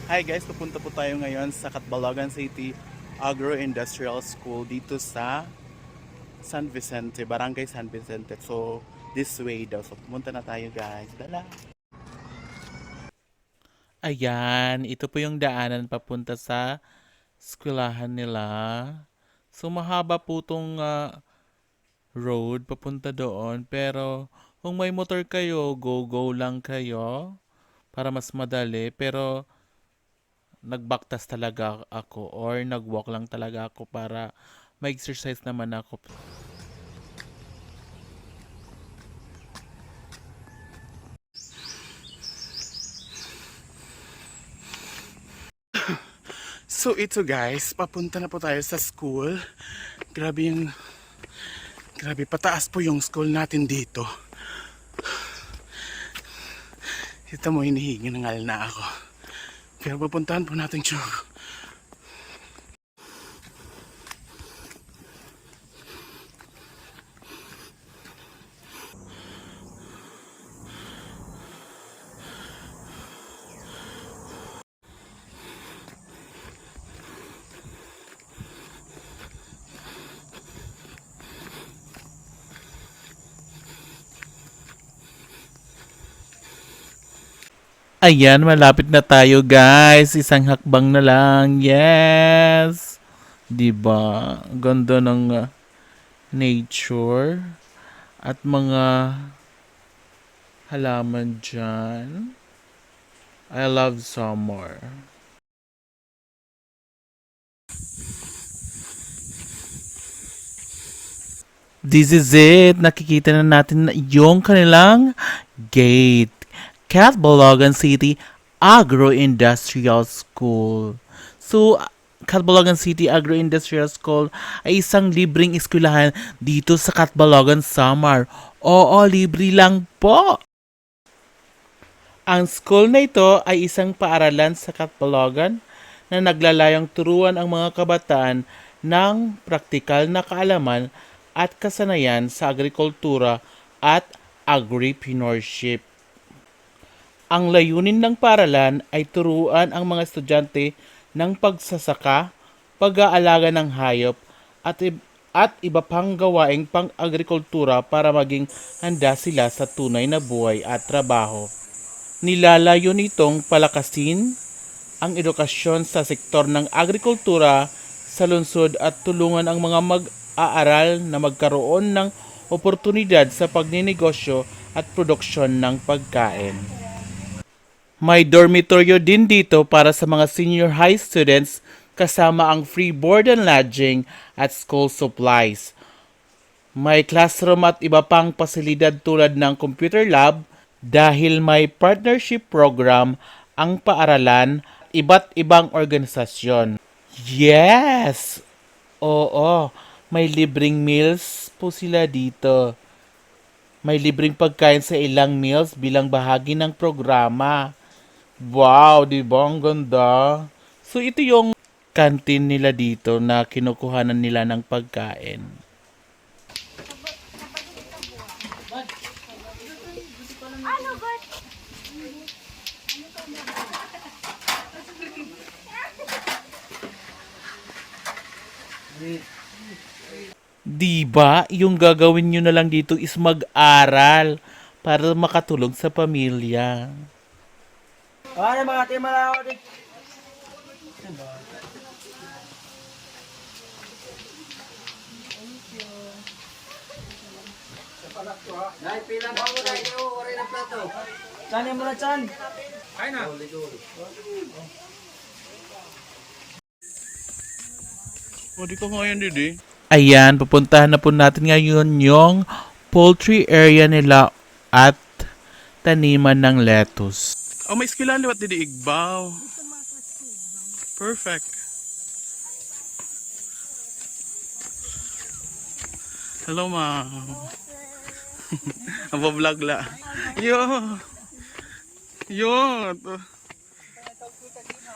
Hi guys, pupunta po tayo ngayon sa Catbalogan City Agro-Industrial School dito sa San Vicente, Barangay San Vicente. So, this way daw. So, pumunta na tayo guys. Dala! Ayan, ito po yung daanan papunta sa eskwelahan nila. So, mahaba po tong road papunta doon. Pero, kung may motor kayo, go-go lang kayo para mas madali. Pero, nagbaktas talaga ako or nagwalk lang talaga ako para ma-exercise naman ako. So ito guys, papunta na po tayo sa school. Grabe pataas po yung school natin dito. Kita mo, hinihingal na ako. Pero papuntahan po natin siya. Ayan, malapit na tayo guys. Isang hakbang na lang. Yes! Diba? Ganda ng nature at mga halaman dyan. I love summer. This is it. Nakikita na natin yung kanilang gate. Catbalogan City Agro-Industrial School. So, Catbalogan City Agro-Industrial School ay isang libreng eskwelahan dito sa Catbalogan, Samar. Oo, libre lang po. Ang school na ito ay isang paaralan sa Catbalogan na naglalayong turuan ang mga kabataan ng praktikal na kaalaman at kasanayan sa agrikultura at agripreneurship. Ang layunin ng paaralan ay turuan ang mga estudyante ng pagsasaka, pag-aalaga ng hayop, at iba pang gawaing pang-agrikultura para maging handa sila sa tunay na buhay at trabaho. Nilalayo nitong palakasin ang edukasyon sa sektor ng agrikultura sa lungsod at tulungan ang mga mag-aaral na magkaroon ng oportunidad sa pagninegosyo at produksyon ng pagkain. May dormitoryo din dito para sa mga senior high students kasama ang free board and lodging at school supplies. May classroom at iba pang pasilidad tulad ng computer lab dahil may partnership program ang paaralan at iba't ibang organisasyon. Yes! Oo, may libreng meals po sila dito. May libreng pagkain sa ilang meals bilang bahagi ng programa. Wow, di ba? Ang ganda. So, ito yung canteen nila dito na kinukuhanan nila ng pagkain. Di ba? Yung gagawin nyo na lang dito is mag-aral para makatulong sa pamilya. Ano mga timala ako dik? Dahil pila ba mo dahil oray na plato? Chan mo na chan. Ay na. O, di ko ngayon, Didi. Ayan, pupuntahan na po natin ngayon yung poultry area nila at taniman ng lettuce. Oh, may eskwelahan liwat, Didi, Igbaw. Perfect. Hello, ma'am. Ang vlog la. Yo. Yo.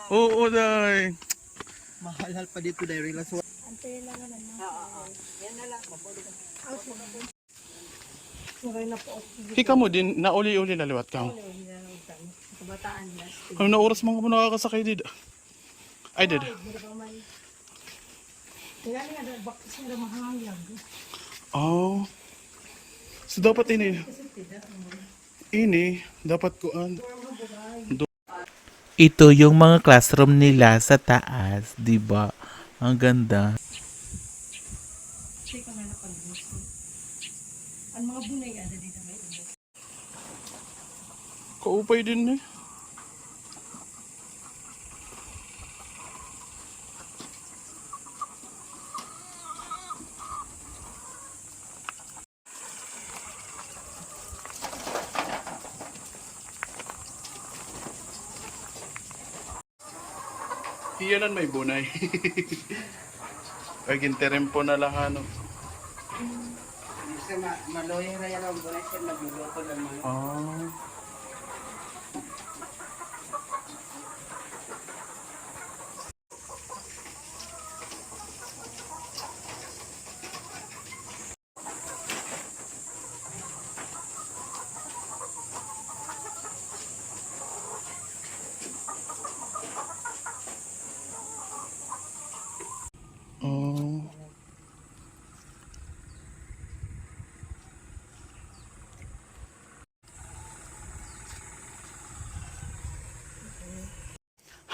Oo, day. Mahal pa dito dahil lang Antay lang naman. Oo. Yan na lang. Hika mo din, nauli-uli laliwat ka mo. Kabataan last. Ano na oras mga mo nakakasakay dito? Ay, did. Kaya nga, bakit sila mahangag? Oh. So, dapat ini, dapat kuan. Ito yung mga classroom nila sa taas, di ba? Ang ganda. Kasi ka nga napag-gusto. Ang mga bunay ada dito may ulo. Kaupay din eh. Iyanan may bunay. Ay, ginterempo na lang ano. Kasi maloyong na yan ang bunay siya nagluluto ng mga. Ah. Oh.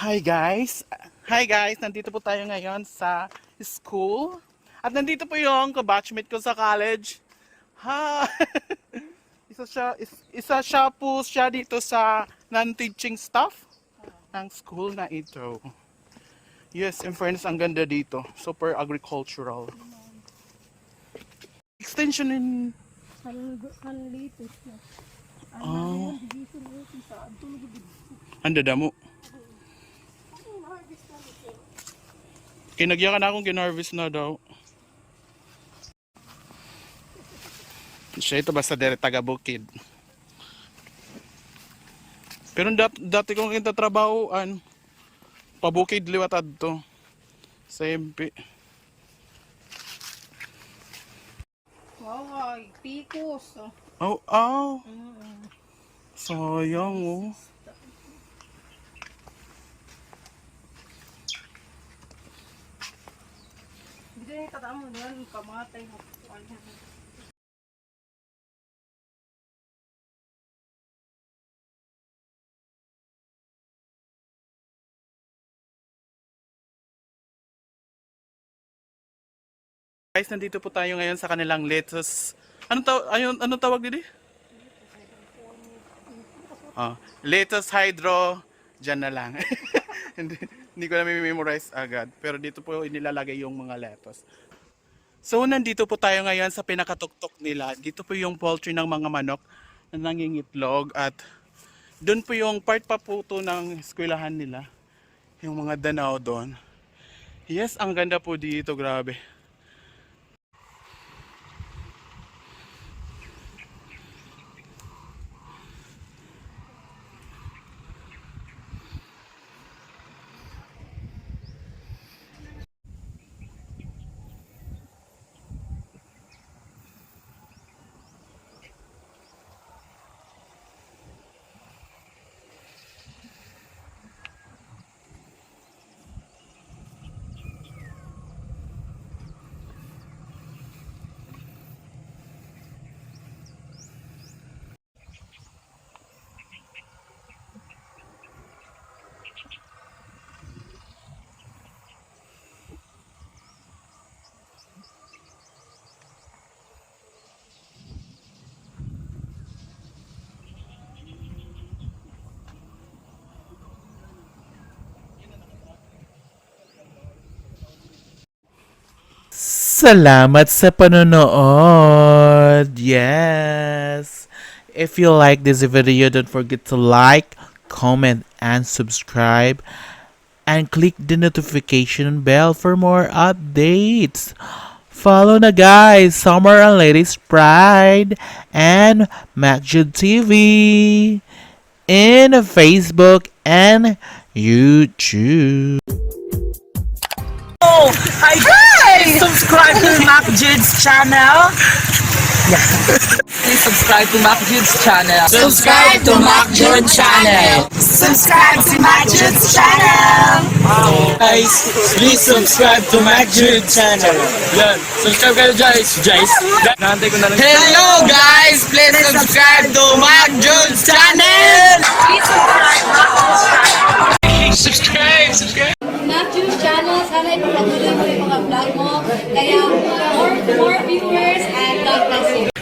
Hi guys! Hi guys! Nandito po tayo ngayon sa school. At nandito po yung kabatchmate ko sa college. Ha! isa siya po siya dito sa non-teaching staff ng school na ito. Yes, in fairness, ang ganda dito. Super agricultural. Extension in... Latest na. Oh. Anda damo. Kinagyakan akong ginarvest na daw. Siya ito basta dire taga Bukid. Pero dati kong kintatrabahoan, pabukid liwat adto sa MP. Wow, ay, pikos. Oh, oh. Sayang oh. Hindi na katama mo doon, kamatay mo. Guys, nandito po tayo ngayon sa kanilang latest... Anong tawag dito? Latest hydro. Diyan na lang. hindi ko na memorize agad. Pero dito po inilalagay yung mga lettuce. So, nandito po tayo ngayon sa pinakatuktok nila. Dito po yung poultry ng mga manok na nangingitlog. At doon po yung part pa po to ng eskwelahan nila. Yung mga danaw doon. Yes, ang ganda po dito. Grabe. Salamat sa panonood. Yes. If you like this video, don't forget to like, comment, and subscribe. And click the notification bell for more updates. Follow na guys, Summer and Ladies Pride and MacJude TV in Facebook and YouTube. Hi! Subscribe to Mac Jude's channel. please subscribe to Mac Jude's channel. Subscribe to Mac Jude channel. Subscribe to Mac Jude's channel. Guys, please subscribe to Mac Jude channel. Yan, subscribe kayo guys. Nahantay ko na lang. Hello guys, please subscribe to Mac Jude's channel. Mac Jude channel, sana ipapatuloy mo yung mga vlog mo. Kaya more viewers and God bless you.